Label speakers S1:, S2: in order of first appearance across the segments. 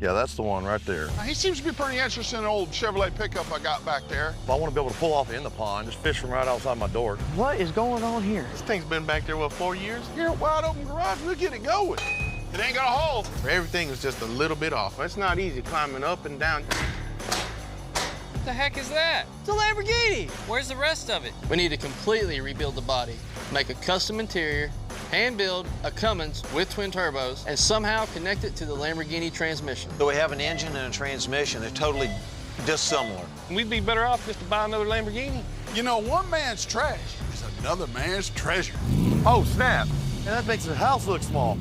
S1: Yeah, that's the one right there.
S2: He seems to be pretty interested in an old Chevrolet pickup I got back there.
S1: If I want to be able to pull off in the pond, just fish from right outside my door.
S3: What is going on here?
S4: This thing's been back there, what, 4 years?
S2: Here at Wide Open Garage, we'll get it going. It ain't got a hole.
S4: Everything is just a little bit off. It's not easy climbing up and down.
S5: What the heck is that?
S3: It's a Lamborghini.
S5: Where's the rest of it?
S6: We need to completely rebuild the body, make a custom interior, hand build a Cummins with twin turbos, and somehow connect it to the Lamborghini transmission.
S7: So we have an engine and a transmission. They're totally dissimilar.
S4: We'd be better off just to buy another Lamborghini.
S2: You know, one man's trash is another man's treasure.
S1: Oh, snap. And that makes the house look small.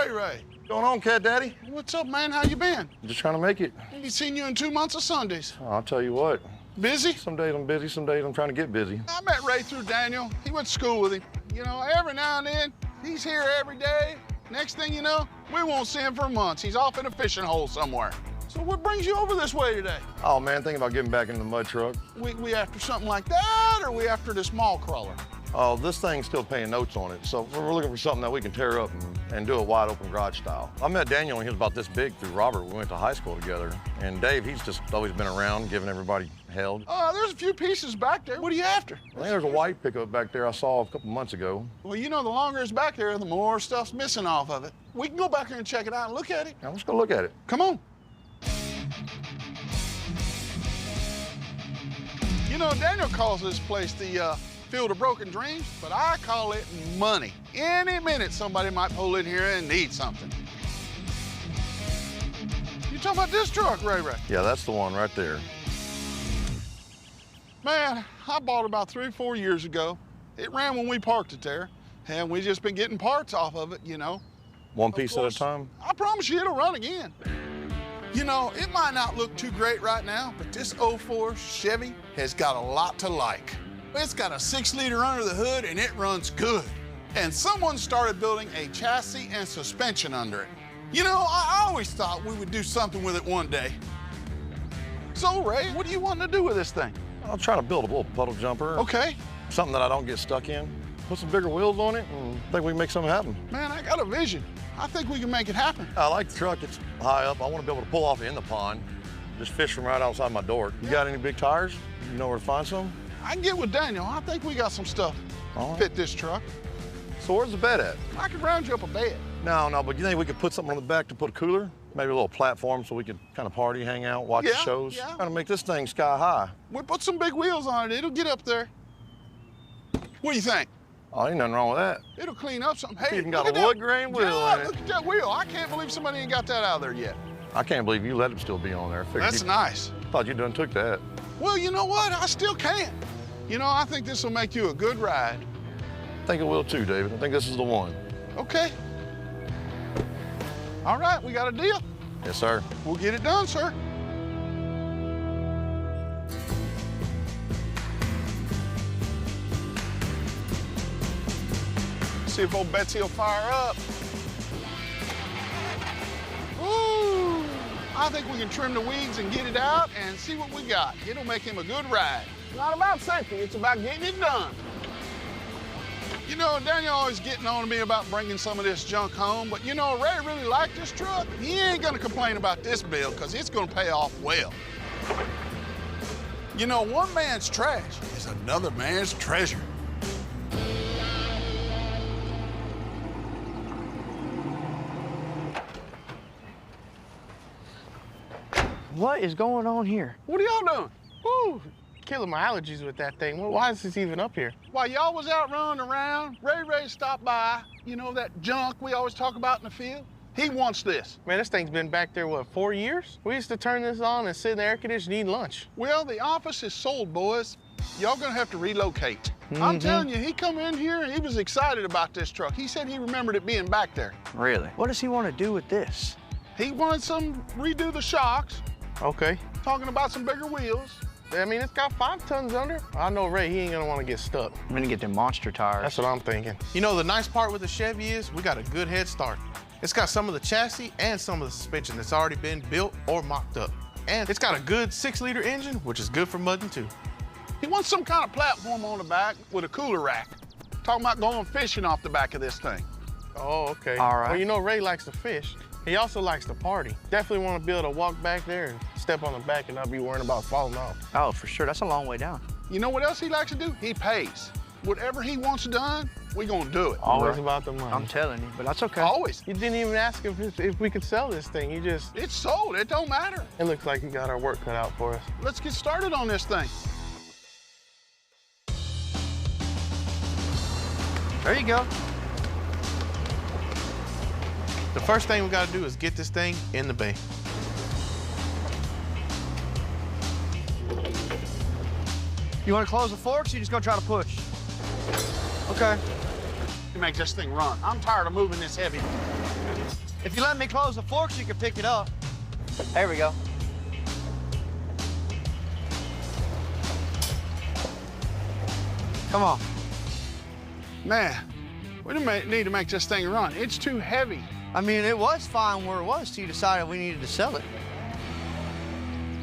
S2: Ray.
S1: What's going on, Cat Daddy?
S2: What's up, man? How you been?
S1: Just trying to make it.
S2: Ain't seen you in 2 months of Sundays.
S1: Oh, I'll tell you what.
S2: Busy?
S1: Some days I'm busy, some days I'm trying to get busy.
S2: I met Ray through Daniel. He went to school with him. You know, every now and then, he's here every day. Next thing you know, we won't see him for months. He's off in a fishing hole somewhere. So what brings you over this way today?
S1: Oh, man, thinking about getting back in the mud truck.
S2: We after something like that, or we after this mall crawler?
S1: Oh, this thing's still paying notes on it, so we're looking for something that we can tear up and do it wide open garage style. I met Daniel when he was about this big through Robert. We went to high school together. And Dave, he's just always been around, giving everybody hell.
S2: There's a few pieces back there. What are you after?
S1: I think there's a white pickup back there I saw a couple months ago.
S2: Well, you know, the longer it's back there, the more stuff's missing off of it. We can go back here and check it out and look at it.
S1: Now, let's go look at it.
S2: Come on. You know, Daniel calls this place the Field of Broken Dreams, but I call it money. Any minute, somebody might pull in here and need something. You talking about this truck, Ray?
S1: Yeah, that's the one right there.
S2: Man, I bought it about 3 or 4 years ago. It ran when we parked it there, and we just been getting parts off of it, you know.
S1: One piece at a
S2: course,
S1: time?
S2: I promise you it'll run again. You know, it might not look too great right now, but this 04 Chevy has got a lot to like. It's got a 6-liter under the hood, and it runs good. And someone started building a chassis and suspension under it. You know, I always thought we would do something with it one day. So, Ray, what do you want to do with this thing?
S1: I'll try to build a little puddle jumper.
S2: Okay.
S1: Something that I don't get stuck in. Put some bigger wheels on it, and I think we can make something happen.
S2: Man, I got a vision. I think we can make it happen.
S1: I like the truck. It's high up. I want to be able to pull off in the pond. Just fish from right outside my door. You got any big tires? You know where to find some?
S2: I can get with Daniel. I think we got some stuff
S1: All right.
S2: fit this truck.
S1: So where's the bed at?
S2: I could round you up a bed.
S1: No, but you think we could put something on the back to put a cooler? Maybe a little platform so we could kind of party, hang out, watch the
S2: Yeah,
S1: shows?
S2: yeah.
S1: Kind of make this thing sky high.
S2: We put some big wheels on it. It'll get up there. What do you think?
S1: Oh, ain't nothing wrong with that.
S2: It'll clean up something. Hey,
S1: Even
S2: look
S1: got
S2: at
S1: a
S2: that.
S1: wood grain wheel
S2: Yeah,
S1: in it.
S2: look at that wheel. I can't believe somebody ain't got that out of there yet.
S1: I can't believe you let it still be on there. Figured
S2: That's
S1: you,
S2: nice.
S1: Thought you done took that.
S2: Well, you know what? I still can. You know, I think this will make you a good ride.
S1: I think it will too, David. I think this is the one.
S2: Okay. All right, we got a deal.
S1: Yes, sir.
S2: We'll get it done, sir. See if old Betsy will fire up. Ooh, I think we can trim the weeds and get it out and see what we got. It'll make him a good ride. It's not about safety, it's about getting it done. You know, Daniel always getting on to me about bringing some of this junk home, but you know, Ray really liked this truck. He ain't gonna complain about this bill, because it's gonna pay off well. You know, one man's trash is another man's treasure.
S3: What is going on here?
S2: What are y'all doing?
S4: Woo! Killing my allergies with that thing. Why is this even up here?
S2: While y'all was out running around, Ray stopped by. You know, that junk we always talk about in the field? He wants this.
S4: Man, this thing's been back there, what, 4 years? We used to turn this on and sit in the air conditioning eating lunch.
S2: Well, the office is sold, boys. Y'all gonna have to relocate. I'm telling you, he come in here and he was excited about this truck. He said he remembered it being back there.
S3: Really? What does he want to do with this?
S2: He wanted some redo the shocks,
S4: Okay.
S2: talking about some bigger wheels.
S4: I mean, it's got 5 tons under. I know Ray, he ain't gonna wanna get stuck.
S3: I'm gonna get them monster tires.
S4: That's what I'm thinking. You know, the nice part with the Chevy is we got a good head start. It's got some of the chassis and some of the suspension that's already been built or mocked up. And it's got a good 6-liter engine, which is good for mudding too.
S2: He wants some kind of platform on the back with a cooler rack. Talking about going fishing off the back of this thing.
S4: Oh, okay.
S3: All right.
S4: Well, you know, Ray likes to fish. He also likes to party. Definitely want to be able to walk back there and step on the back and not be worrying about falling off.
S3: Oh, for sure. That's a long way down.
S2: You know what else he likes to do? He pays. Whatever he wants done, we gonna do it.
S4: Always
S3: Right.
S4: about the money.
S3: I'm telling you, but that's okay.
S2: Always.
S4: You didn't even ask if we could sell this thing. You just,
S2: It's sold, it don't matter.
S4: it looks like you got our work cut out for us.
S2: Let's get started on this thing.
S3: There you go.
S4: The first thing we got to do is get this thing in the bay.
S3: You want to close the forks, or you just gonna try to push? Okay.
S2: To make this thing run. I'm tired of moving this heavy.
S3: If you let me close the forks, you can pick it up. There we go. Come on.
S2: Man, we need to make this thing run. It's too heavy.
S3: I mean, it was fine where it was till you decided we needed to sell it.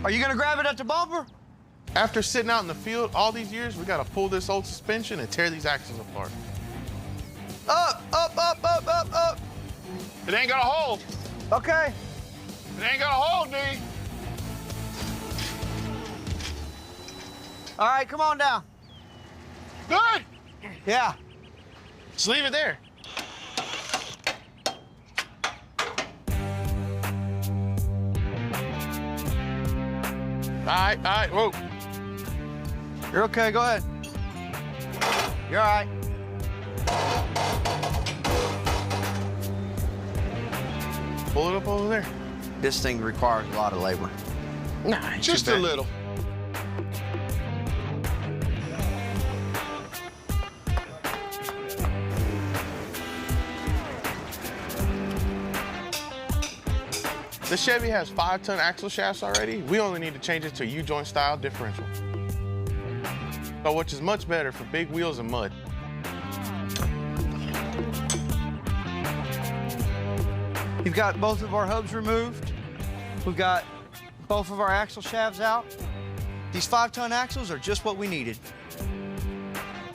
S3: Are you gonna grab it at the bumper?
S4: After sitting out in the field all these years, we got to pull this old suspension and tear these axles apart.
S3: Up, up, up, up, up, up.
S2: It ain't gonna hold.
S3: Okay.
S2: It ain't gonna hold, D.
S3: All right, come on down.
S2: Good.
S3: Yeah.
S4: Just leave it there. All right, whoa.
S3: You're okay, go ahead. You're all right.
S4: Pull it up over there.
S3: This thing requires a lot of labor.
S4: Nah,
S2: Just a little.
S4: The Chevy has 5-ton axle shafts already. We only need to change it to a U-joint style differential. So, which is much better for big wheels and mud.
S3: You've got both of our hubs removed. We've got both of our axle shafts out. These 5-ton axles are just what we needed.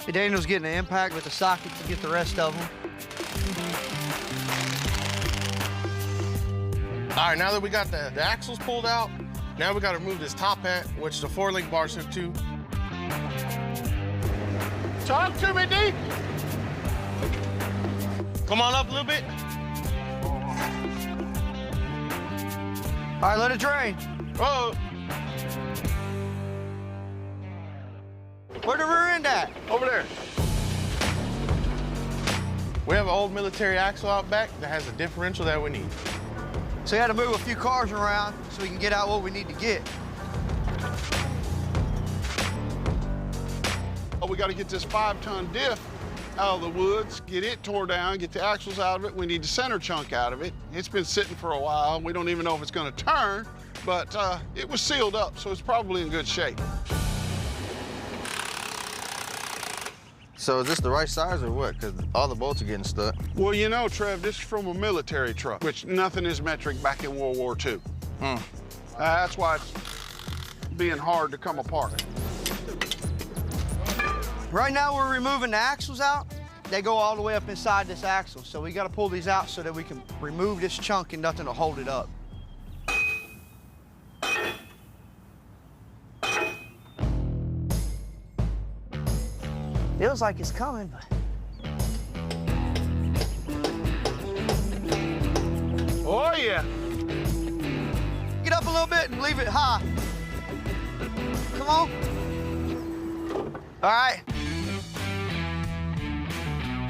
S3: Hey, Daniel's getting an impact with the socket to get the rest of them.
S4: All right, now that we got the axles pulled out, now we got to remove this top hat, which the 4-link bars hook to.
S2: Talk to me, D.
S4: Come on up a little bit.
S3: All right, let it drain.
S4: Whoa.
S3: Where the rear end at?
S2: Over there.
S4: We have an old military axle out back that has a differential that we need.
S3: So we had to move a few cars around so we can get out what we need to get.
S2: Oh, we got to get this 5-ton diff out of the woods, get it tore down, get the axles out of it. We need the center chunk out of it. It's been sitting for a while. We don't even know if it's going to turn, but it was sealed up, so it's probably in good shape.
S8: So is this the right size or what? Because all the bolts are getting stuck.
S2: Well, you know, Trev, this is from a military truck, which nothing is metric back in World War II. That's why it's being hard to come apart.
S3: Right now, we're removing the axles out. They go all the way up inside this axle. So we got to pull these out so that we can remove this chunk and nothing to hold it up. Feels like it's coming, but...
S2: Oh, yeah.
S3: Get up a little bit and leave it high. Come on. All right.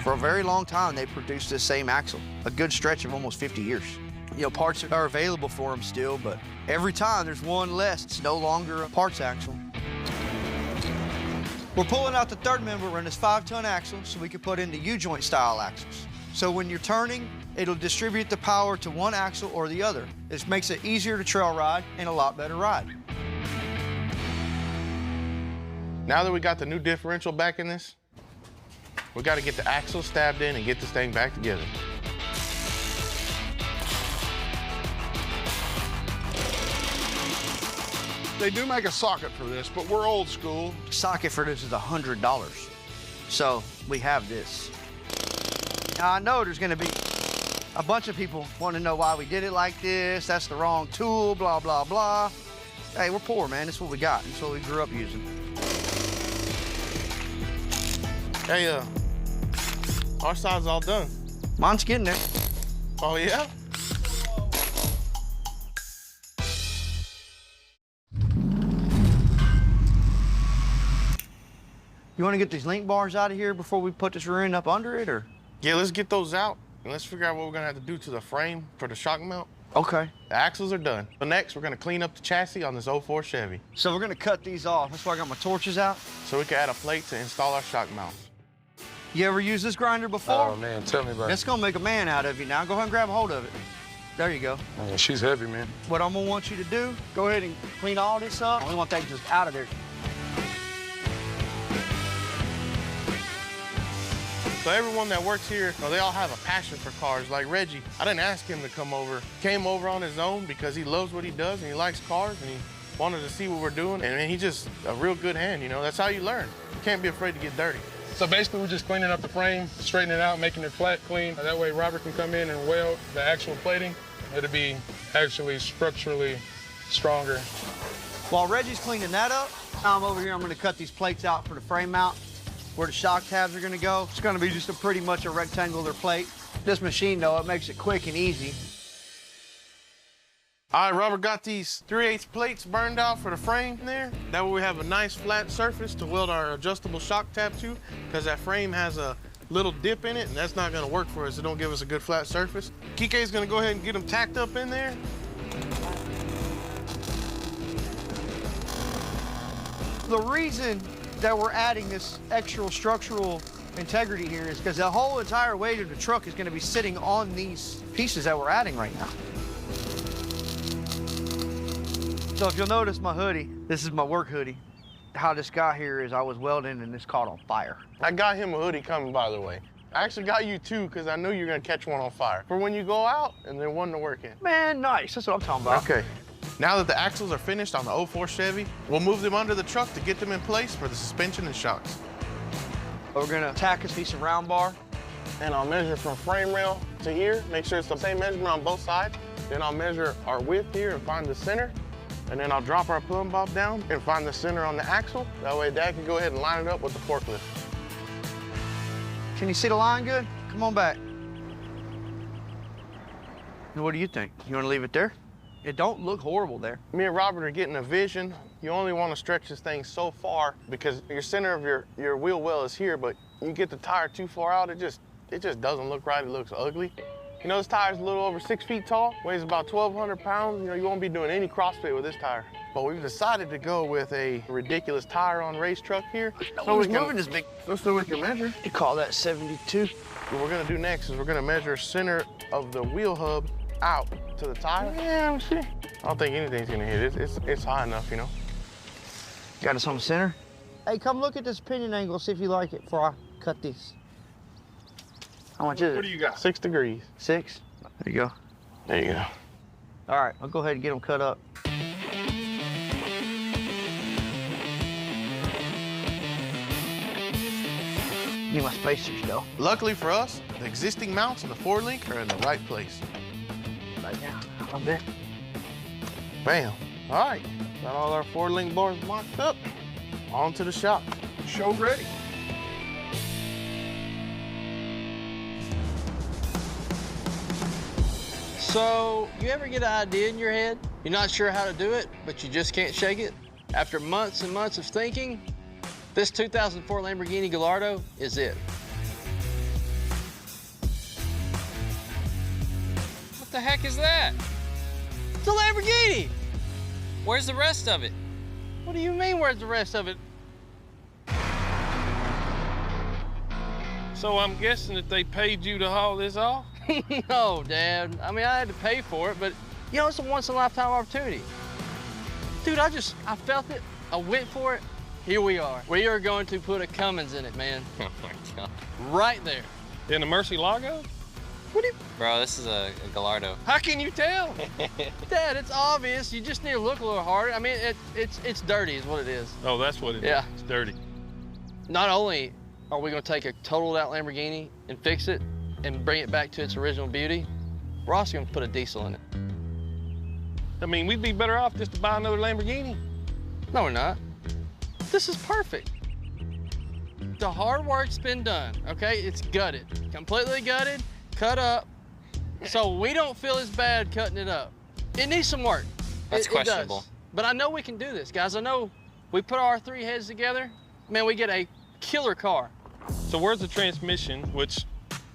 S3: For a very long time, they produced this same axle, a good stretch of almost 50 years. You know, parts are available for them still, but every time there's one less, it's no longer a parts axle. We're pulling out the third member in this 5-ton axle so we can put in the U-joint style axles. So when you're turning, it'll distribute the power to one axle or the other. This makes it easier to trail ride and a lot better ride.
S4: Now that we got the new differential back in this, we got to get the axle stabbed in and get this thing back together.
S2: They do make a socket for this, but we're old school.
S3: Socket for this is $100. So we have this. Now I know there's gonna be a bunch of people want to know why we did it like this. That's the wrong tool, blah, blah, blah. Hey, we're poor, man. That's what we got. That's what we grew up using.
S4: Hey, our side's all done.
S3: Mine's getting there.
S4: Oh, yeah?
S3: You want to get these link bars out of here before we put this rear end up under it, or?
S4: Yeah, let's get those out, and let's figure out what we're gonna have to do to the frame for the shock mount.
S3: Okay.
S4: The axles are done. So next, we're gonna clean up the chassis on this 04 Chevy
S3: So we're gonna cut these off. That's why I got my torches out.
S4: so we can add a plate to install our shock mount.
S3: You ever used this grinder before?
S9: Oh man, tell me about it.
S3: It's gonna make a man out of you now. Go ahead and grab a hold of it. There you go.
S9: Man, she's heavy, man.
S3: What I'm gonna want you to do, go ahead and clean all this up. We want that just out of there.
S4: So everyone that works here, you know, they all have a passion for cars. Like Reggie, I didn't ask him to come over. Came over on his own because he loves what he does and he likes cars and he wanted to see what we're doing. And he's just a real good hand, you know. That's how you learn. You can't be afraid to get dirty.
S9: So basically, we're just cleaning up the frame, straightening it out, making it flat, clean. That way, Robert can come in and weld the actual plating. It'll be actually structurally stronger.
S3: While Reggie's cleaning that up, I'm over here, I'm gonna cut these plates out for the frame mount, where the shock tabs are gonna go. It's gonna be just pretty much a rectangular plate. This machine, though, it makes it quick and easy.
S4: All right, Robert got these 3/8 plates burned out for the frame there. That way we have a nice flat surface to weld our adjustable shock tab to, because that frame has a little dip in it, and that's not gonna work for us. It don't give us a good flat surface. Kike's gonna go ahead and get them tacked up in there.
S3: The reason that we're adding this extra structural integrity here is because the whole entire weight of the truck is gonna be sitting on these pieces that we're adding right now. So if you'll notice my hoodie, this is my work hoodie. How this got here is I was welding and this caught on fire.
S4: I got him a hoodie coming, by the way. I actually got you two because I knew you were gonna catch one on fire for when you go out and then one to work in.
S3: Man, nice, that's what I'm talking about.
S4: Okay. Now that the axles are finished on the 04 Chevy, we'll move them under the truck to get them in place for the suspension and shocks.
S3: We're gonna tack a piece of round bar.
S4: And I'll measure from frame rail to here, make sure it's the same measurement on both sides. Then I'll measure our width here and find the center. And then I'll drop our plumb bob down and find the center on the axle. That way Dad can go ahead and line it up with the forklift.
S3: Can you see the line good? Come on back. Now, what do you think? You wanna leave it there? It don't look horrible there.
S4: Me and Robert are getting a vision. You only want to stretch this thing so far because your center of your wheel well is here, but you get the tire too far out, it just doesn't look right. It looks ugly. You know, this tire's a little over 6 feet tall, weighs about 1,200 pounds. You know, you won't be doing any CrossFit with this tire. But we've decided to go with a ridiculous tire on race truck here.
S3: So we can, moving this big.
S4: So we can measure.
S3: You call that 72?
S4: What we're gonna do next is we're gonna measure center of the wheel hub out to the tire. Yeah, we'll see. I don't think anything's gonna hit it. It's high enough, you know.
S3: Got us on the center? Hey, come look at this pinion angle, see if you like it before I cut these. How much is it?
S4: What do you got? 6 degrees.
S3: 6? There you go.
S4: There you go.
S3: All right, I'll go ahead and get them cut up. Need my spacers, though.
S4: Luckily for us, the existing mounts and the 4-link are in the right place.
S3: Right now, a little bit.
S4: Bam. All right, got all our 4-link bars mocked up. On to the shop.
S2: Show ready.
S6: So, you ever get an idea in your head? You're not sure how to do it, but you just can't shake it? After months and months of thinking, this 2004 Lamborghini Gallardo is it.
S5: What the heck is that?
S6: It's a Lamborghini!
S5: Where's the rest of it?
S6: What do you mean, where's the rest of it?
S9: So I'm guessing that they paid you to haul this off?
S6: No, Dad. I mean, I had to pay for it, but you know, it's a once-in-a-lifetime opportunity. Dude, I felt it. I went for it. Here we are. We are going to put a Cummins in it, man.
S5: Oh my God.
S6: Right there.
S9: In the Murcielago?
S6: What do you...
S5: Bro, this is a Gallardo.
S9: How can you tell?
S6: Dad, it's obvious. You just need to look a little harder. I mean, it's dirty is what it is.
S9: Oh, that's what it is.
S6: Yeah.
S9: It's dirty.
S6: Not only are we going to take a totaled out Lamborghini and fix it and bring it back to its original beauty, we're also going to put a diesel in it.
S9: I mean, we'd be better off just to buy another Lamborghini.
S6: No, we're not. This is perfect. The hard work's been done, okay? It's gutted, completely gutted, cut up, so we don't feel as bad cutting it up. It needs some work.
S5: That's
S6: It
S5: questionable.
S6: does. But I know we can do this, guys. I know we put our 3 heads together, man, we get a killer car.
S9: So where's the transmission, which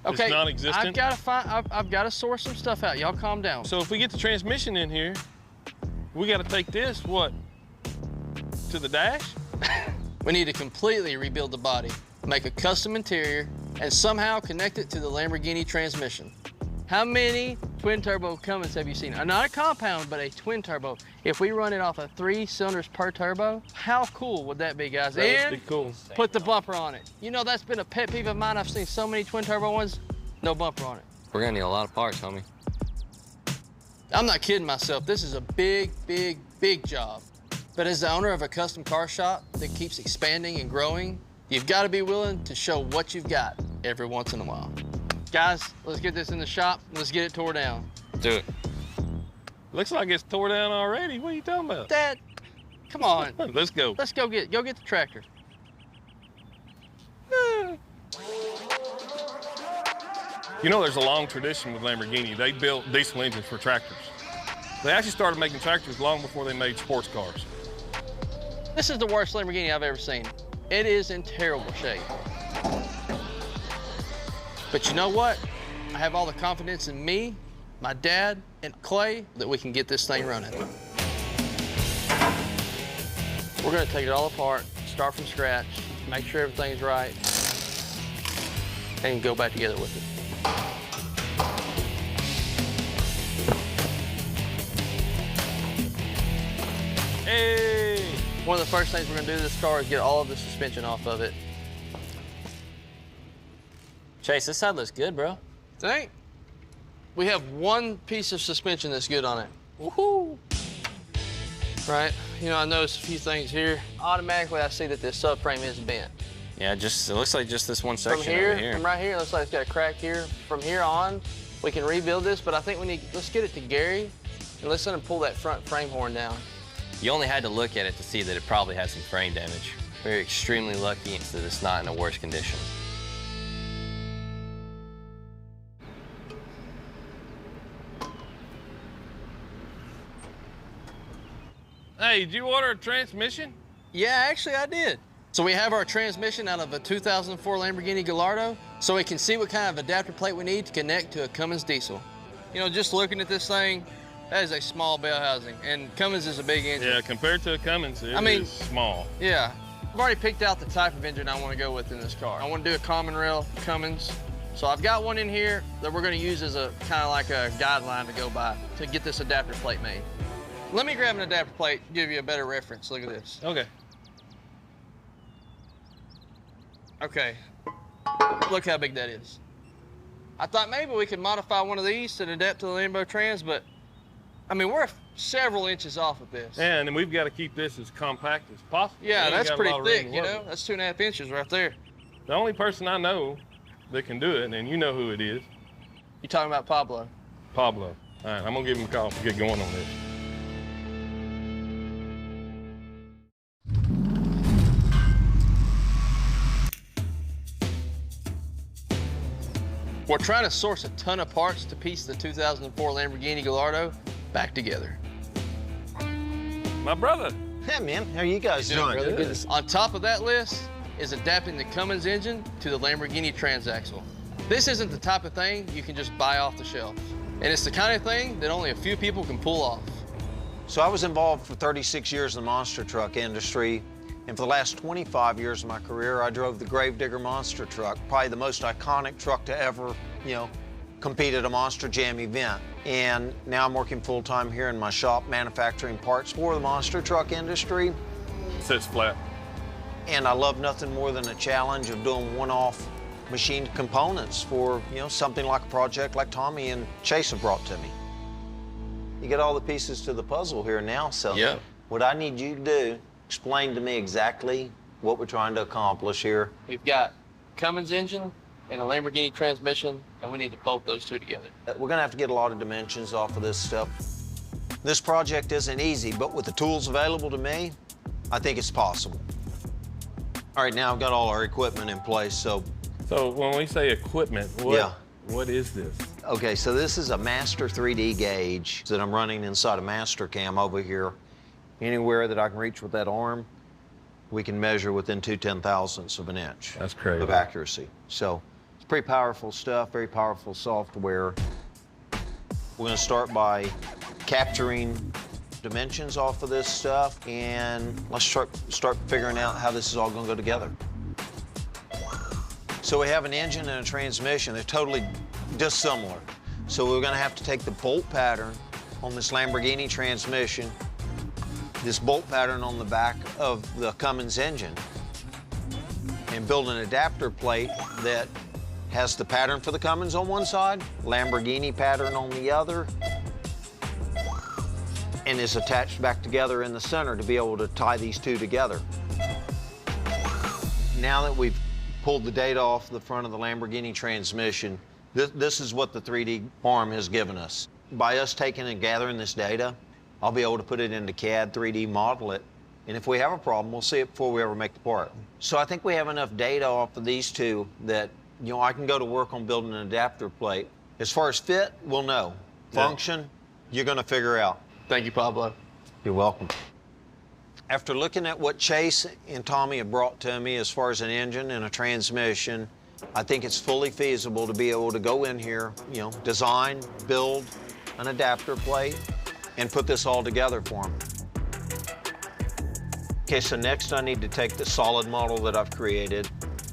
S6: Okay,
S9: is non-existent?
S6: I've got to source some stuff out. Y'all calm down.
S9: So if we get the transmission in here, we got to take this, what, to the dash?
S6: We need to completely rebuild the body, make a custom interior, and somehow connect it to the Lamborghini transmission. How many twin turbo Cummins have you seen? Not a compound, but a twin turbo. If we run it off of 3 cylinders per turbo, how cool would that be, guys?
S9: That would be cool.
S6: Put the bumper on it. You know, that's been a pet peeve of mine. I've seen so many twin turbo ones, no bumper on it.
S5: We're gonna need a lot of parts, homie.
S6: I'm not kidding myself. This is a big, big, big job. But as the owner of a custom car shop that keeps expanding and growing, you've got to be willing to show what you've got every once in a while. Guys, let's get this in the shop. Let's get it tore down.
S5: Do it.
S9: Looks like it's tore down already. What are you talking about?
S6: Dad, come on.
S9: Let's go.
S6: Let's go get the tractor.
S9: You know, there's a long tradition with Lamborghini. They built diesel engines for tractors. They actually started making tractors long before they made sports cars.
S6: This is the worst Lamborghini I've ever seen. It is in terrible shape. But you know what? I have all the confidence in me, my dad, and Clay that we can get this thing running. We're gonna take it all apart, start from scratch, make sure everything's right, and go back together with it.
S9: Hey!
S6: One of the first things we're gonna do to this car is get all of the suspension off of it.
S5: Chase, this side looks good, bro.
S6: Think? We have one piece of suspension that's good on it. Woohoo! Right, you know, I noticed a few things here. Automatically, I see that this subframe is bent.
S5: Yeah, it looks like just this one section
S6: From here,
S5: over here.
S6: from right here, it looks like it's got a crack here. From here on, we can rebuild this, but I think let's get it to Gary, and let's let him pull that front frame horn down.
S5: You only had to look at it to see that it probably had some frame damage. We're extremely lucky that it's not in a worse condition.
S9: Hey, did you order a transmission?
S6: Yeah, actually I did. So we have our transmission out of a 2004 Lamborghini Gallardo, so we can see what kind of adapter plate we need to connect to a Cummins diesel. You know, just looking at this thing, that is a small bell housing, and Cummins is a big engine.
S9: Yeah, compared to a Cummins, it is small.
S6: Yeah. I've already picked out the type of engine I want to go with in this car. I want to do a common rail Cummins. So I've got one in here that we're going to use as a kind of like a guideline to go by to get this adapter plate made. Let me grab an adapter plate, give you a better reference. Look at this.
S9: Okay.
S6: Okay. Look how big that is. I thought maybe we could modify one of these to adapt to the Lambo Trans, but I mean, we're several inches off of this.
S9: Yeah, and then we've got to keep this as compact as possible.
S6: Yeah,
S9: We ain't
S6: that's
S9: got a
S6: pretty
S9: lot of room
S6: thick,
S9: to
S6: you
S9: work
S6: know?
S9: with.
S6: That's 2.5 inches right there.
S9: The only person I know that can do it, and you know who it is,
S6: You talking about Pablo?
S9: Pablo. All right, I'm gonna give him a call to get going on this.
S6: We're trying to source a ton of parts to piece the 2004 Lamborghini Gallardo back together.
S9: My brother.
S7: Yeah, man, how are you guys doing?
S6: Really good. On top of that list is adapting the Cummins engine to the Lamborghini transaxle. This isn't the type of thing you can just buy off the shelf. And it's the kind of thing that only a few people can pull off.
S7: So I was involved for 36 years in the monster truck industry, And for the last 25 years of my career, I drove the Gravedigger monster truck, probably the most iconic truck to ever, compete at a Monster Jam event. And now I'm working full-time here in my shop manufacturing parts for the monster truck industry.
S9: Sits flat.
S7: And I love nothing more than a challenge of doing one-off machined components for, something like a project like Tommy and Chase have brought to me. You get all the pieces to the puzzle here now, so
S5: Yeah.
S7: what I need you to do, explain to me exactly what we're trying to accomplish here.
S6: We've got Cummins engine and a Lamborghini transmission, and we need to bolt those two together.
S7: We're gonna have to get a lot of dimensions off of this stuff. This project isn't easy, but with the tools available to me, I think it's possible. All right, now I've got all our equipment in place, so.
S9: So when we say equipment, what is this?
S7: Okay, so this is a Master 3D gauge that I'm running inside a Mastercam over here. Anywhere that I can reach with that arm, we can measure within 2/10,000ths of an inch.
S9: That's crazy.
S7: Of accuracy. So it's pretty powerful stuff, very powerful software. We're gonna start by capturing dimensions off of this stuff, and let's start figuring out how this is all gonna go together. So we have an engine and a transmission. They're totally dissimilar. So we're gonna have to take the bolt pattern on this Lamborghini transmission, this bolt pattern on the back of the Cummins engine, and build an adapter plate that has the pattern for the Cummins on one side, Lamborghini pattern on the other, and is attached back together in the center to be able to tie these two together. Now that we've pulled the data off the front of the Lamborghini transmission, this is what the 3D arm has given us. By us taking and gathering this data, I'll be able to put it into CAD, 3D model it, and if we have a problem, we'll see it before we ever make the part. So I think we have enough data off of these two that, I can go to work on building an adapter plate. As far as fit, we'll know. Function, you're gonna figure out.
S6: Thank you, Pablo.
S7: You're welcome. After looking at what Chase and Tommy have brought to me as far as an engine and a transmission, I think it's fully feasible to be able to go in here, design, build an adapter plate, and put this all together for them. Okay, so next I need to take the solid model that I've created.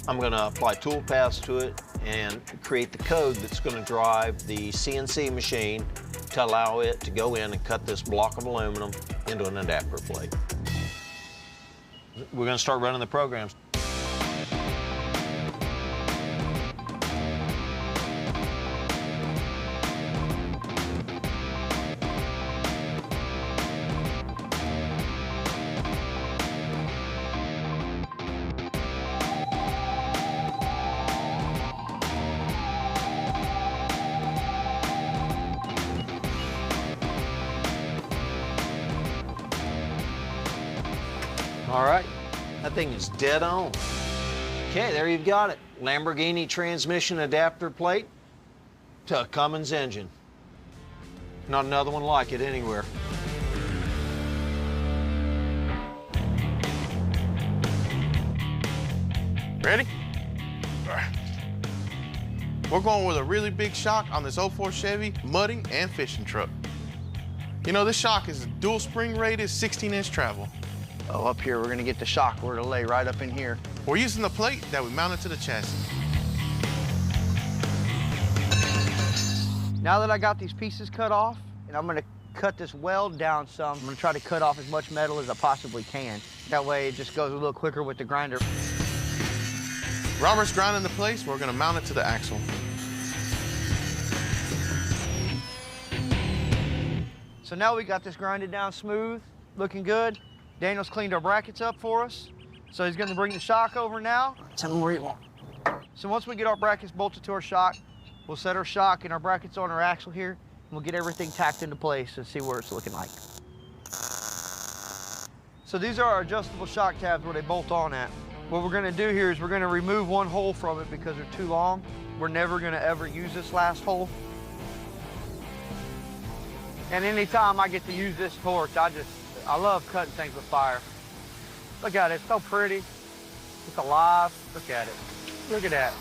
S7: I'm gonna apply tool paths to it and create the code that's gonna drive the CNC machine to allow it to go in and cut this block of aluminum into an adapter plate. We're gonna start running the programs. All right, that thing is dead on. Okay, there you've got it. Lamborghini transmission adapter plate to a Cummins engine. Not another one like it anywhere.
S4: Ready? All right. We're going with a really big shock on this 04 Chevy mudding and fishing truck. This shock is dual spring rated 16-inch travel.
S3: Oh, up here, we're gonna get the shock. We're gonna lay right up in here.
S4: We're using the plate that we mounted to the chassis.
S3: Now that I got these pieces cut off, and I'm gonna cut this weld down some, I'm gonna try to cut off as much metal as I possibly can. That way it just goes a little quicker with the grinder.
S4: Robert's grinding the place. We're gonna mount it to the axle.
S3: So now we got this grinded down smooth, looking good. Daniel's cleaned our brackets up for us. So he's gonna bring the shock over now. Tell me where you want. So once we get our brackets bolted to our shock, we'll set our shock and our brackets on our axle here, and we'll get everything tacked into place and see where it's looking like. So these are our adjustable shock tabs where they bolt on at. What we're gonna do here is we're gonna remove one hole from it because they're too long. We're never gonna ever use this last hole. And anytime I get to use this torch, I love cutting things with fire. Look at it, it's so pretty. It's alive, look at it. Look at that.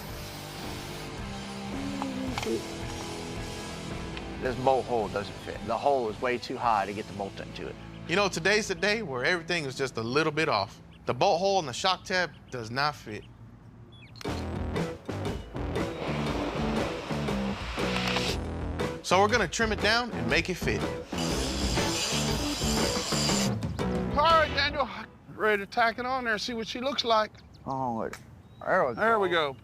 S3: This bolt hole doesn't fit. The hole is way too high to get the bolt into it.
S4: Today's the day where everything is just a little bit off. The bolt hole in the shock tab does not fit. So we're gonna trim it down and make it fit.
S2: All right, Daniel, ready to tack it on there, see what she looks like.
S3: Oh, there we go.
S2: There we go.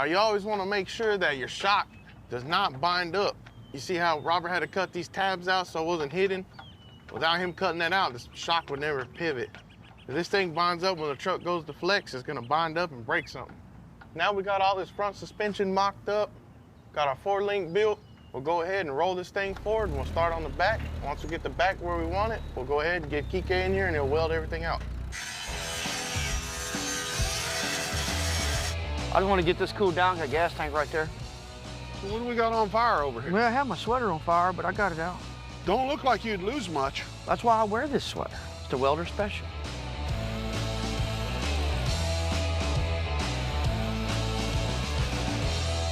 S4: You always want to make sure that your shock does not bind up. You see how Robert had to cut these tabs out so it wasn't hidden? Without him cutting that out, this shock would never pivot. If this thing binds up when the truck goes to flex, it's gonna bind up and break something. Now we got all this front suspension mocked up, got our 4-link built. We'll go ahead and roll this thing forward and we'll start on the back. Once we get the back where we want it, we'll go ahead and get Kike in here and he'll weld everything out.
S3: I just want to get this cooled down. Got a gas tank right there.
S2: So what do we got on fire over here?
S3: Well, I have my sweater on fire, but I got it out.
S2: Don't look like you'd lose much.
S3: That's why I wear this sweater. It's the welder special.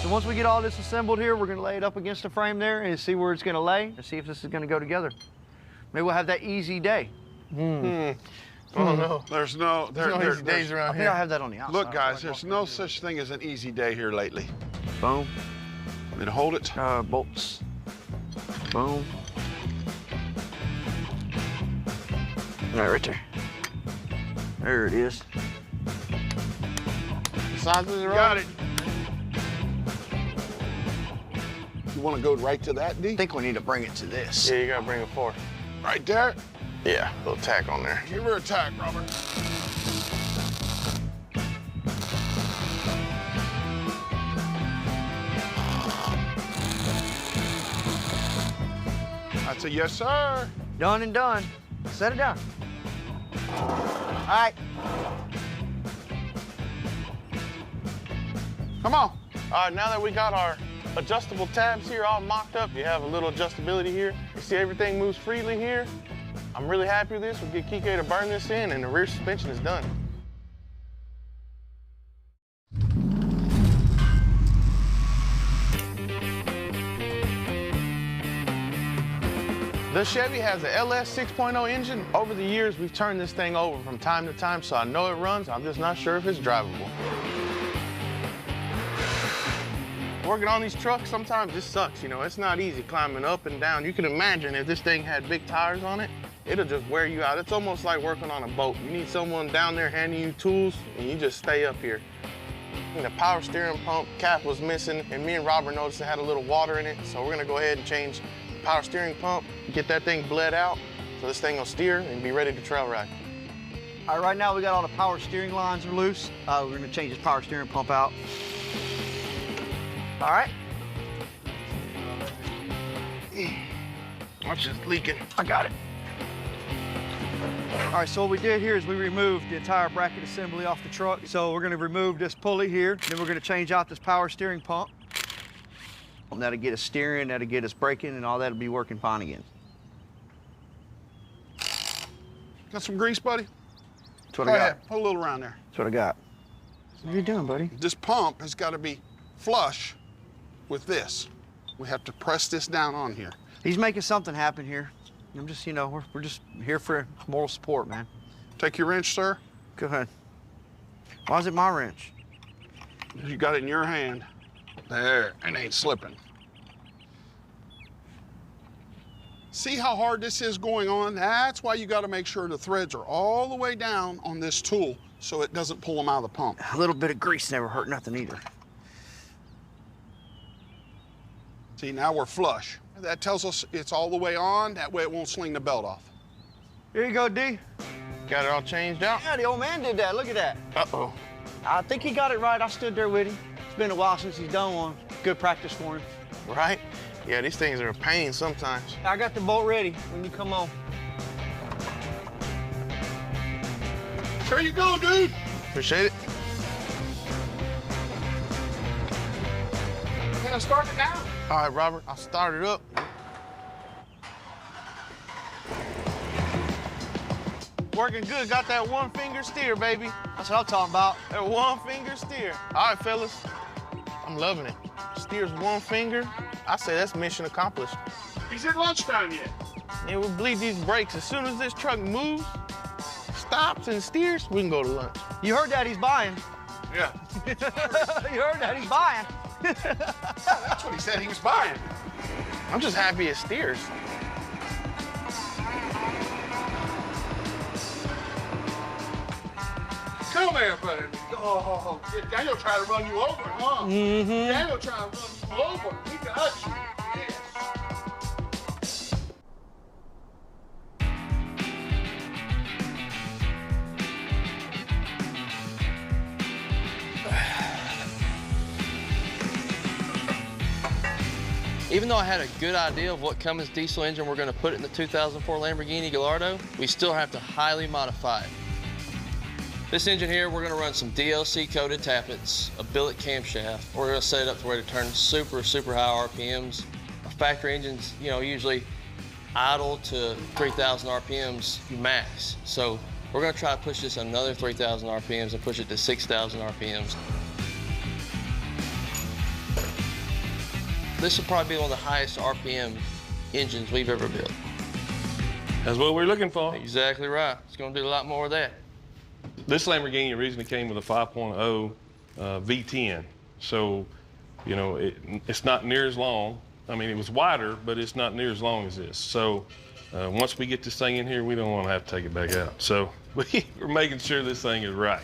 S3: So once we get all this assembled here, we're gonna lay it up against the frame there and see where it's gonna lay and see if this is gonna go together. Maybe we'll have that easy day.
S4: Oh no.
S2: There's no
S4: easy days around
S3: I think
S4: here.
S3: I'll have that on the outside.
S2: Look, guys, there's no such thing as an easy day here lately.
S3: Boom.
S2: Want me to hold it?
S3: Bolts. Boom. Right there. There it is.
S4: The sizes are
S2: Got
S4: right.
S2: it. You want to go right to that, D?
S3: I think we need to bring it to this.
S4: Yeah, you gotta bring it forward.
S2: Right there?
S4: Yeah, a little tack on there.
S2: Give her a tack, Robert. That's a yes, sir.
S3: Done and done. Set it down. All right.
S2: Come on.
S4: All right, now that we got our adjustable tabs here all mocked up, you have a little adjustability here. You see everything moves freely here. I'm really happy with this. We'll get Kike to burn this in and the rear suspension is done. The Chevy has an LS 6.0 engine. Over the years, we've turned this thing over from time to time, so I know it runs. I'm just not sure if it's drivable. Working on these trucks sometimes just sucks, you know. It's not easy climbing up and down. You can imagine if this thing had big tires on it, it'll just wear you out. It's almost like working on a boat. You need someone down there handing you tools, and you just stay up here. And the power steering pump cap was missing, and me and Robert noticed it had a little water in it, so we're gonna go ahead and change the power steering pump, get that thing bled out, so this thing will steer and be ready to trail ride.
S3: All right, right now we got all the power steering lines are loose. We're gonna change this power steering pump out. All right.
S4: Watch this leaking.
S3: I got it. All right, so what we did here is we removed the entire bracket assembly off the truck. So we're gonna remove this pulley here, then we're gonna change out this power steering pump. And that'll get us steering, that'll get us braking, and all that'll be working fine again.
S2: Got some grease, buddy?
S3: That's what
S2: Go
S3: I got.
S2: ahead, put a little around there.
S3: That's what I got. What are you doing, buddy?
S2: This pump has got to be flush with this. We have to press this down on here.
S3: He's making something happen here. I'm just, you know, we're just here for moral support, man.
S2: Take your wrench, sir.
S3: Go ahead. Why is it my wrench?
S2: You got it in your hand. There, it ain't slipping. See how hard this is going on? That's why you got to make sure the threads are all the way down on this tool so it doesn't pull them out of the pump.
S3: A little bit of grease never hurt nothing either.
S2: See, now we're flush. That tells us it's all the way on. That way it won't sling the belt off.
S3: Here you go, D.
S4: Got it all changed out?
S3: Yeah, the old man did that. Look at that.
S4: Uh-oh.
S3: I think he got it right. I stood there with him. It's been a while since he's done one. Good practice for him.
S4: Right? Yeah, these things are a pain sometimes.
S3: I got the bolt ready when you come on.
S2: There you go, dude.
S4: Appreciate it.
S2: Gonna start it now.
S4: All right, Robert, I'll start it up. Working good, got that one finger steer, baby.
S3: That's what I'm talking about.
S4: That one finger steer. All right, fellas, I'm loving it. Steers one finger, I say that's mission accomplished.
S2: Is it lunchtime yet?
S4: And we bleed these brakes. As soon as this truck moves, stops and steers, we can go to lunch.
S3: You heard that he's buying.
S2: Yeah.
S3: You heard that he's buying.
S2: That's what he said he was buying.
S4: I'm just happy it steers.
S2: Come here, buddy. Oh, Daniel tried to run you over, huh? Mm-hmm. Daniel tried to run you over. He got you. Yes.
S6: Even though I had a good idea of what Cummins diesel engine we're going to put in the 2004 Lamborghini Gallardo, we still have to highly modify it. This engine here, we're going to run some DLC-coated tappets, a billet camshaft. We're going to set it up to where to turn super high RPMs. Our factory engines, you know, usually idle to 3,000 RPMs max. So we're going to try to push this another 3,000 RPMs and push it to 6,000 RPMs. This will probably be one of the highest RPM engines we've ever built.
S10: That's what we're looking for.
S6: Exactly right. It's going to do a lot more of that.
S10: This Lamborghini originally came with a 5.0 V10. So, you know, it's not near as long. I mean, it was wider, but it's not near as long as this. So once we get this thing in here, we don't want to have to take it back out. So we're making sure this thing is right.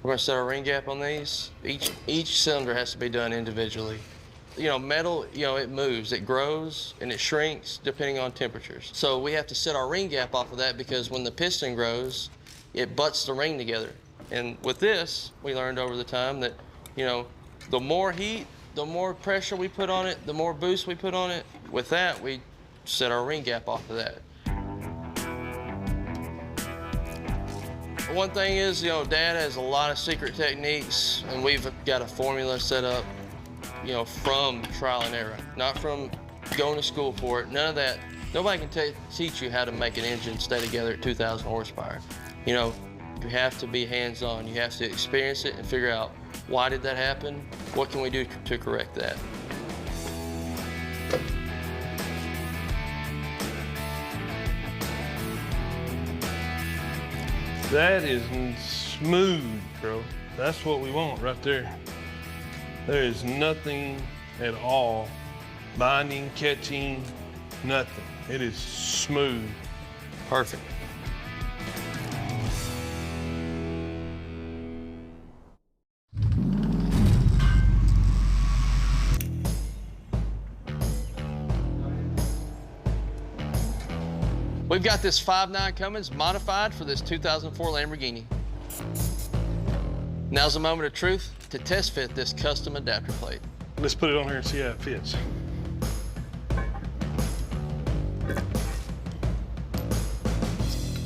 S6: We're going to set our ring gap on these. Each cylinder has to be done individually. You know, metal, you know, it moves, it grows, and it shrinks depending on temperatures. So we have to set our ring gap off of that because when the piston grows, it butts the ring together. And with this, we learned over the time that, you know, the more heat, the more pressure we put on it, the more boost we put on it. With that, we set our ring gap off of that. One thing is, you know, Dad has a lot of secret techniques, and we've got a formula set up, you know, from trial and error, not from going to school for it. None of that. Nobody can teach you how to make an engine stay together at 2,000 horsepower. You know, you have to be hands-on. You have to experience it and figure out why did that happen? What can we do to correct that?
S10: That is smooth, bro. That's what we want right there. There is nothing at all binding, catching, nothing. It is smooth.
S6: Perfect. We've got this 5.9 Cummins modified for this 2004 Lamborghini. Now's the moment of truth to test fit this custom adapter plate.
S10: Let's put it on here and see how it fits.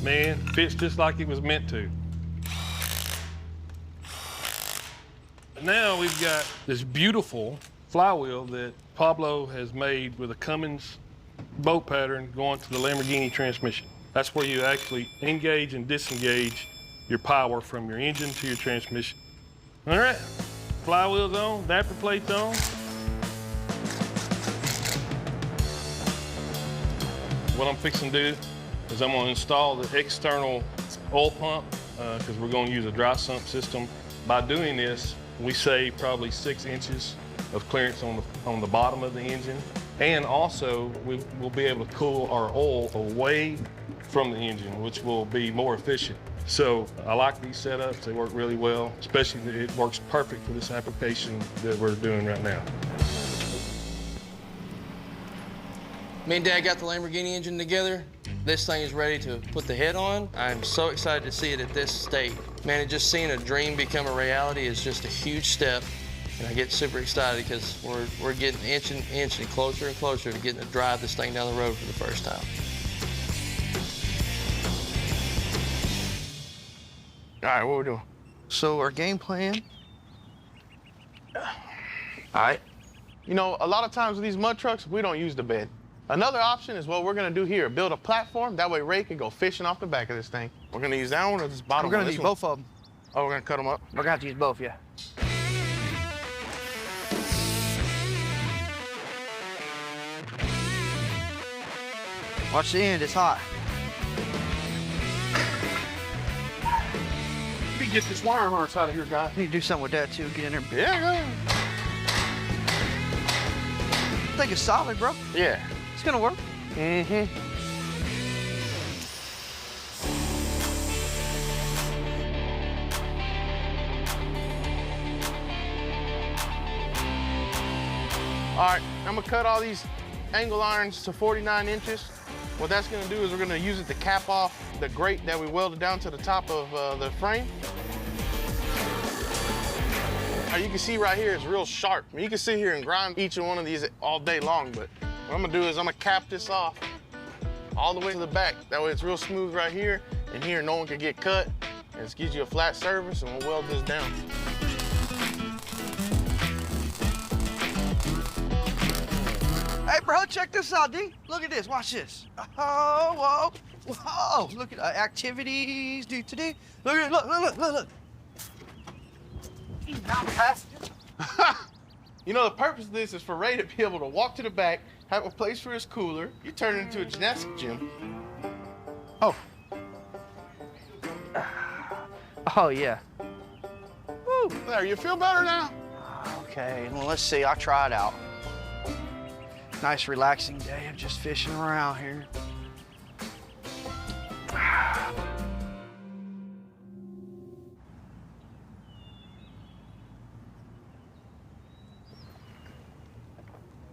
S10: Man, fits just like it was meant to. Now we've got this beautiful flywheel that Pablo has made with a Cummins bolt pattern going to the Lamborghini transmission. That's where you actually engage and disengage your power from your engine to your transmission. All right, flywheel's on, adapter plate's on. What I'm fixing to do is I'm gonna install the external oil pump because we're gonna use a dry sump system. By doing this, we save probably 6 inches of clearance on the bottom of the engine. And also, we'll be able to cool our oil away from the engine, which will be more efficient. So I like these setups. They work really well, especially it works perfect for this application that we're doing right now.
S6: Me and Dad got the Lamborghini engine together. This thing is ready to put the head on. I'm so excited to see it at this state. Man, just seeing a dream become a reality is just a huge step. And I get super excited because we're getting inch and closer to getting to drive this thing down the road for the first time.
S4: All right, what we doing?
S3: So our game plan.
S4: All right. You know, a lot of times with these mud trucks, we don't use the bed. Another option is what we're gonna do here, build a platform, that way Ray can go fishing off the back of this thing. We're gonna use that one or this bottom one?
S3: We're gonna need both of them.
S4: Oh, we're gonna cut them up?
S3: We're gonna have to use both, yeah. Watch the end, it's hot.
S2: Let me get this wire harness out of here, guy.
S3: Need to do something with that too. Get in there.
S2: Yeah, go ahead.
S3: I think it's solid, bro.
S4: Yeah.
S3: It's gonna work.
S4: Mm-hmm. All right, I'm gonna cut all these angle irons to 49 inches. What that's gonna do is we're gonna use it to cap off the grate that we welded down to the top of the frame. Now you can see right here, it's real sharp. I mean, you can sit here and grind each one of these all day long, but what I'm gonna do is I'm gonna cap this off all the way to the back. That way it's real smooth right here, and here no one can get cut. And it gives you a flat surface, and we'll weld this down.
S3: Hey, bro, check this out, D. Look at this. Watch this. Oh, whoa, whoa. Look at activities, do today. Look at it. Look.
S4: You know, the purpose of this is for Ray to be able to walk to the back, have a place for his cooler. You turn it into a gymnastic gym.
S3: Oh. Oh, yeah.
S2: Woo, there, you feel better now?
S3: Okay, well, let's see. I'll try it out. Nice, relaxing day of just fishing around here.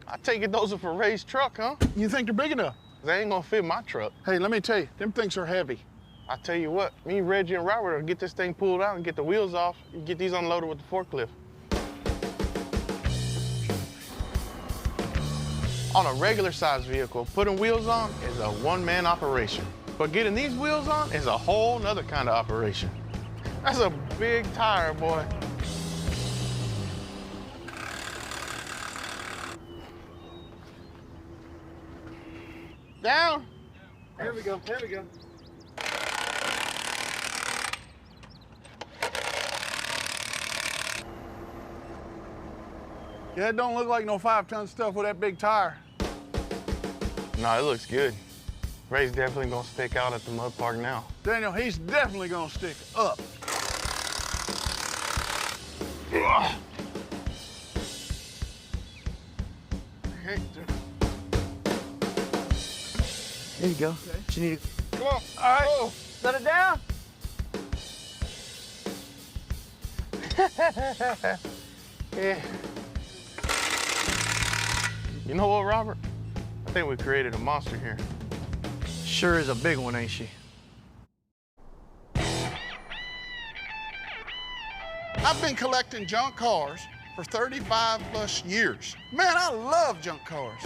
S4: I take it those are for Ray's truck, huh?
S2: You think they're big enough?
S4: They ain't gonna fit my truck.
S2: Hey, let me tell you, them things are heavy.
S4: I tell you what, me, Reggie, and Robert will get this thing pulled out and get the wheels off and get these unloaded with the forklift. On a regular size vehicle, putting wheels on is a one-man operation. But getting these wheels on is a whole nother kind of operation. That's a big tire, boy. Down.
S2: Here we go. Yeah, it don't look like no 5-ton stuff with that big tire.
S4: No, it looks good. Ray's definitely gonna stick out at the mud park now.
S2: Daniel, he's definitely gonna stick up.
S3: There you go. Okay. You need to...
S2: Come on. All right. Oh.
S3: Set it down.
S4: Yeah. You know what, Robert? I think we created a monster here.
S3: Sure is a big one, ain't she?
S2: I've been collecting junk cars for 35 plus years. Man, I love junk cars.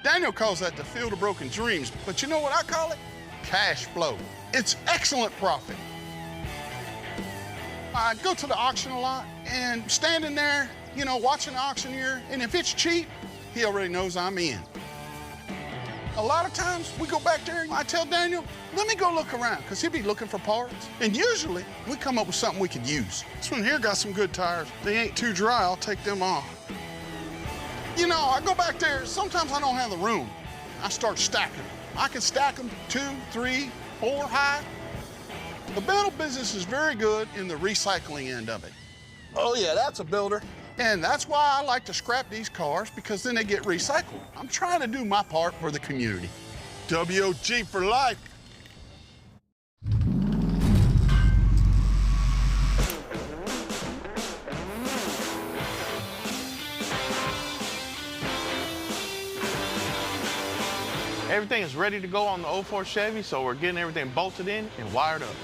S2: Daniel calls that the field of broken dreams, but you know what I call it? Cash flow. It's excellent profit. I go to the auction a lot and standing there, you know, watching the auctioneer, and if it's cheap, he already knows I'm in. A lot of times we go back there and I tell Daniel, let me go look around, because he'll be looking for parts. And usually we come up with something we could use. This one here got some good tires. They ain't too dry, I'll take them off. You know, I go back there, sometimes I don't have the room. I start stacking them. I can stack them 2, 3, 4 high. The metal business is very good in the recycling end of it. Oh yeah, that's a builder. And that's why I like to scrap these cars, because then they get recycled. I'm trying to do my part for the community. WOG for life.
S4: Everything is ready to go on the 04 Chevy, so we're getting everything bolted in and wired up.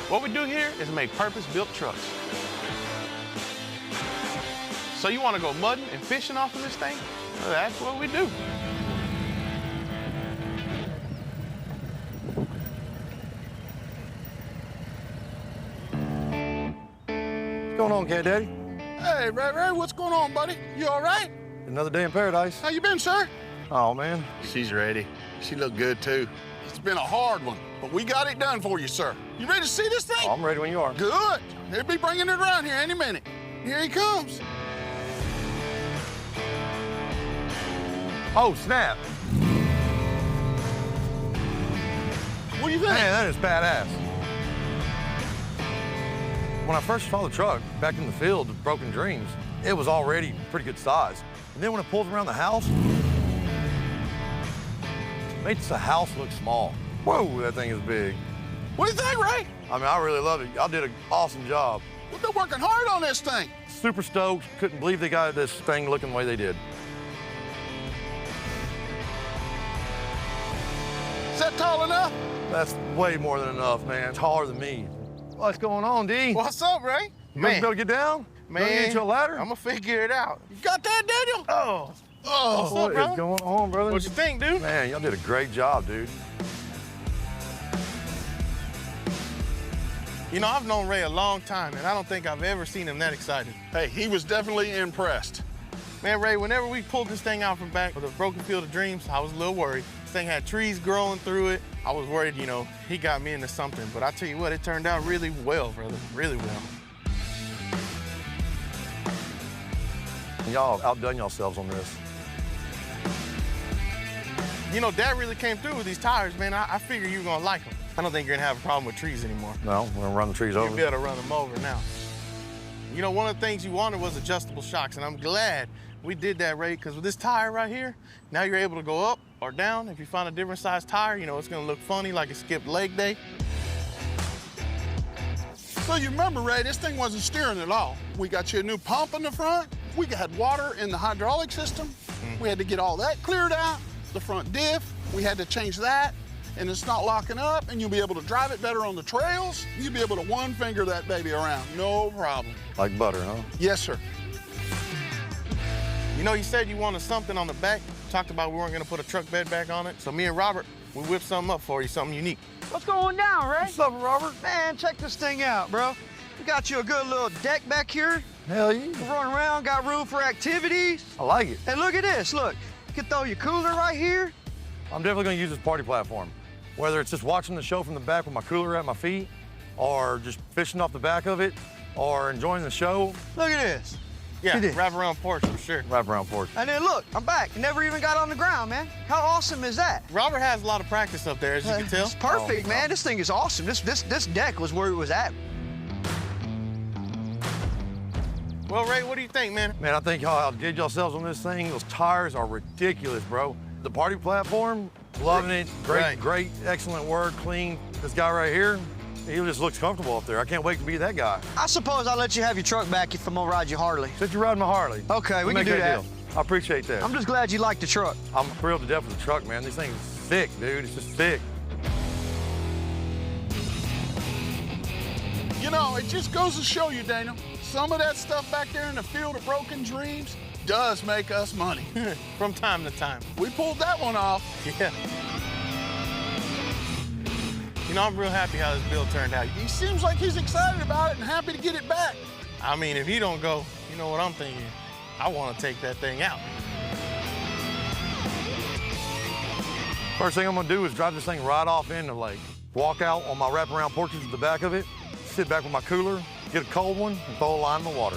S4: What we do here is make purpose-built trucks. So you want to go mudding and fishing off of this thing? Well, that's what we do.
S1: What's going on, Cat Daddy?
S2: Hey, Ray, what's going on, buddy? You all right?
S1: Another day in paradise.
S2: How you been, sir?
S1: Oh, man.
S2: She's ready. She looked good, too. It's been a hard one, but we got it done for you, sir. You ready to see this thing?
S1: Oh, I'm ready when you are.
S2: Good. They'll be bringing it around here any minute. Here he comes.
S1: Oh, snap.
S2: What do you think?
S1: Man, that is badass. When I first saw the truck back in the field of Broken Dreams, it was already pretty good size. And then when it pulls around the house, it makes the house look small. Whoa, that thing is big.
S2: What do you think, Ray?
S1: I mean, I really love it. Y'all did an awesome job.
S2: Well, they're working hard on this thing.
S1: Super stoked. Couldn't believe they got this thing looking the way they did.
S2: Is that tall enough?
S1: That's way more than enough, man. Taller than me. What's going on, D?
S4: What's up, Ray?
S1: You gonna be able to get down?
S4: Man,
S1: You gonna get you a ladder?
S4: I'm gonna figure it out.
S2: You got that, Daniel?
S4: Oh,
S2: Oh,
S4: what's
S1: What
S4: up,
S1: is
S4: bro?
S1: going on, brother?
S4: What you think, dude?
S1: Man, y'all did a great job, dude.
S4: You know, I've known Ray a long time, and I don't think I've ever seen him that excited.
S2: hey, he was definitely impressed.
S4: Man, Ray, whenever we pulled this thing out from back of the Broken Field of Dreams, I was a little worried. This thing had trees growing through it. I was worried, you know, he got me into something. But I tell you what, it turned out really well, brother, really well.
S1: Y'all outdone yourselves on this.
S4: You know, Dad really came through with these tires, man. I figure you were gonna like them. I don't think you're gonna have a problem with trees anymore.
S1: No, we're gonna run the trees
S4: You'll
S1: over.
S4: be able to run them over now. You know, one of the things you wanted was adjustable shocks, and I'm glad we did that, Ray, because with this tire right here, now you're able to go up or down. If you find a different size tire, you know, it's gonna look funny like it skipped leg day.
S2: So you remember, Ray, this thing wasn't steering at all. We got you a new pump in the front. We had water in the hydraulic system. We had to get all that cleared out. The front diff, we had to change that. And it's not locking up, and you'll be able to drive it better on the trails. You'll be able to one finger that baby around, no problem.
S1: Like butter, huh?
S2: Yes, sir.
S4: You know, you said you wanted something on the back. Talked about we weren't gonna put a truck bed back on it. So me and Robert, we whipped something up for you, something unique.
S3: What's going down, Ray?
S1: What's up, Robert?
S3: Man, check this thing out, bro. We got you a good little deck back here.
S1: Hell yeah.
S3: You run around, got room for activities.
S1: I like it.
S3: And look at this, look. You can throw your cooler right here.
S1: I'm definitely gonna use this party platform. Whether it's just watching the show from the back with my cooler at my feet, or just fishing off the back of it, or enjoying the show.
S3: Look at this.
S4: Yeah,
S3: It is.
S4: wrap around porch for sure.
S1: Wrap around porch.
S3: And then look, I'm back. Never even got on the ground, man. How awesome is that?
S4: Robert has a lot of practice up there, as you can tell.
S3: It's perfect,
S1: Oh,
S3: man. This thing is awesome. This deck was where it was at.
S4: Well, Ray, what do you think, man?
S1: Man, I think y'all outdid yourselves on this thing. Those tires are ridiculous, bro. The party platform, loving it. Great,
S4: Right.
S1: great, excellent work, clean. This guy right here, he just looks comfortable up there. I can't wait to be that guy.
S3: I suppose I'll let you have your truck back if I'm gonna ride your Harley.
S1: Since you're riding my Harley.
S3: Okay, we
S1: we'll
S3: can
S1: make
S3: do that.
S1: deal. I appreciate that.
S3: I'm just glad you like the truck.
S1: I'm thrilled to death with the truck, man. This thing is sick, dude. It's just sick.
S2: You know, it just goes to show you, Daniel, some of that stuff back there in the field of broken dreams does make us money.
S4: From time to time.
S2: We pulled that one off.
S4: Yeah. You know, I'm real happy how this build turned out.
S2: He seems like he's excited about it and happy to get it back.
S4: I mean, if he don't go, you know what I'm thinking? I want to take that thing out.
S1: First thing I'm gonna do is drive this thing right off into the lake. Walk out on my wraparound porches at the back of it, sit back with my cooler, get a cold one, and throw a line in the water.